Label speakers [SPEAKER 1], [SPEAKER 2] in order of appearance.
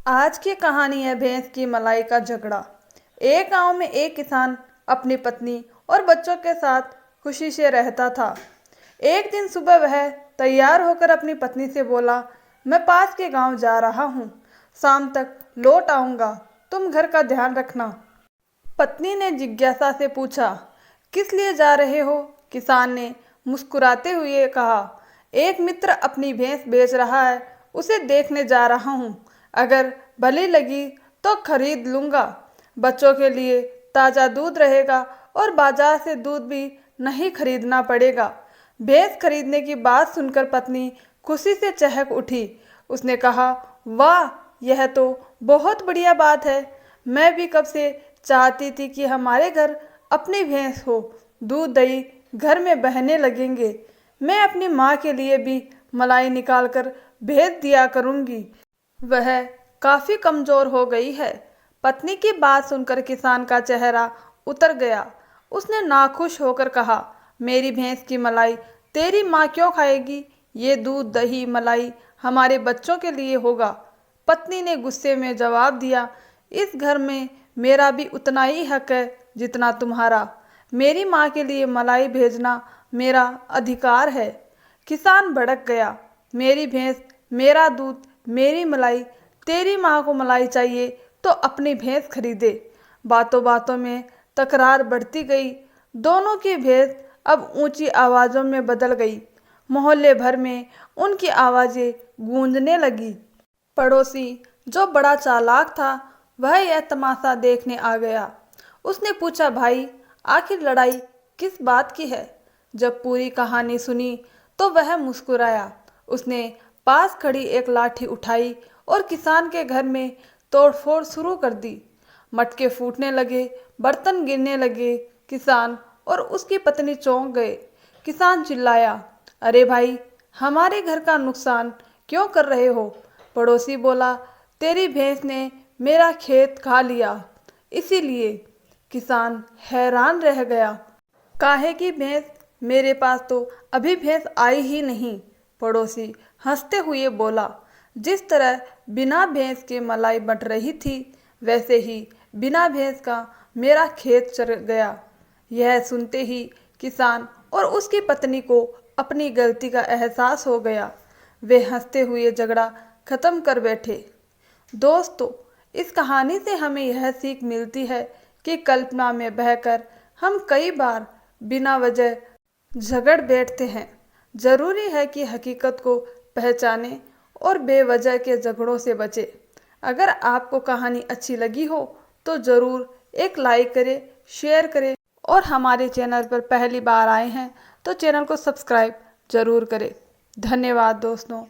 [SPEAKER 1] आज की कहानी है भैंस की मलाई का झगड़ा। एक गांव में एक किसान अपनी पत्नी और बच्चों के साथ खुशी से रहता था। एक दिन सुबह वह तैयार होकर अपनी पत्नी से बोला, मैं पास के गांव जा रहा हूं, शाम तक लौट आऊंगा, तुम घर का ध्यान रखना। पत्नी ने जिज्ञासा से पूछा, किस लिए जा रहे हो? किसान ने मुस्कुराते हुए कहा, एक मित्र अपनी भैंस बेच रहा है, उसे देखने जा रहा हूँ। अगर भली लगी तो खरीद लूँगा। बच्चों के लिए ताज़ा दूध रहेगा और बाजार से दूध भी नहीं खरीदना पड़ेगा। भैंस खरीदने की बात सुनकर पत्नी खुशी से चहक उठी। उसने कहा, वाह, यह तो बहुत बढ़िया बात है। मैं भी कब से चाहती थी कि हमारे घर अपनी भैंस हो, दूध दही घर में बहने लगेंगे। मैं अपनी माँ के लिए भी मलाई निकाल कर भेज दिया करूँगी। वह काफ़ी कमज़ोर हो गई है। पत्नी की बात सुनकर किसान का चेहरा उतर गया। उसने नाखुश होकर कहा, मेरी भैंस की मलाई तेरी माँ क्यों खाएगी? ये दूध दही मलाई हमारे बच्चों के लिए होगा। पत्नी ने गुस्से में जवाब दिया, इस घर में मेरा भी उतना ही हक है जितना तुम्हारा। मेरी माँ के लिए मलाई भेजना मेरा अधिकार है। किसान भड़क गया, मेरी भैंस, मेरा दूध, मेरी मलाई, तेरी माँ को मलाई चाहिए तो अपनी भैंस खरीदे। बातों बातों में तकरार बढ़ती गई। दोनों की भैंस अब ऊंची आवाज़ों में बदल गई। मोहल्ले भर में उनकी आवाज़ें गूंजने लगी। पड़ोसी, जो बड़ा चालाक था, वह यह तमाशा देखने आ गया। उसने पूछा, भाई, आखिर लड़ाई किस बात की है? जब पूरी कहानी सुनी तो वह मुस्कुराया। उसने पास खड़ी एक लाठी उठाई और किसान के घर में तोड़फोड़ शुरू कर दी। मटके फूटने लगे, बर्तन गिरने लगे। किसान और उसकी पत्नी चौंक गए। किसान चिल्लाया, अरे भाई, हमारे घर का नुकसान क्यों कर रहे हो? पड़ोसी बोला, तेरी भैंस ने मेरा खेत खा लिया, इसीलिए। किसान हैरान रह गया, काहे की भैंस? मेरे पास तो अभी भैंस आई ही नहीं। पड़ोसी हंसते हुए बोला, जिस तरह बिना भैंस के मलाई बट रही थी, वैसे ही बिना भैंस का मेरा खेत चर गया। यह सुनते ही किसान और उसकी पत्नी को अपनी गलती का एहसास हो गया। वे हंसते हुए झगड़ा खत्म कर बैठे। दोस्तों, इस कहानी से हमें यह सीख मिलती है कि कल्पना में बहकर हम कई बार बिना वजह झगड़ बैठते हैं। जरूरी है कि हकीकत को पहचानें और बेवजह के झगड़ों से बचें। अगर आपको कहानी अच्छी लगी हो तो ज़रूर एक लाइक करें, शेयर करें और हमारे चैनल पर पहली बार आए हैं तो चैनल को सब्सक्राइब जरूर करें। धन्यवाद दोस्तों।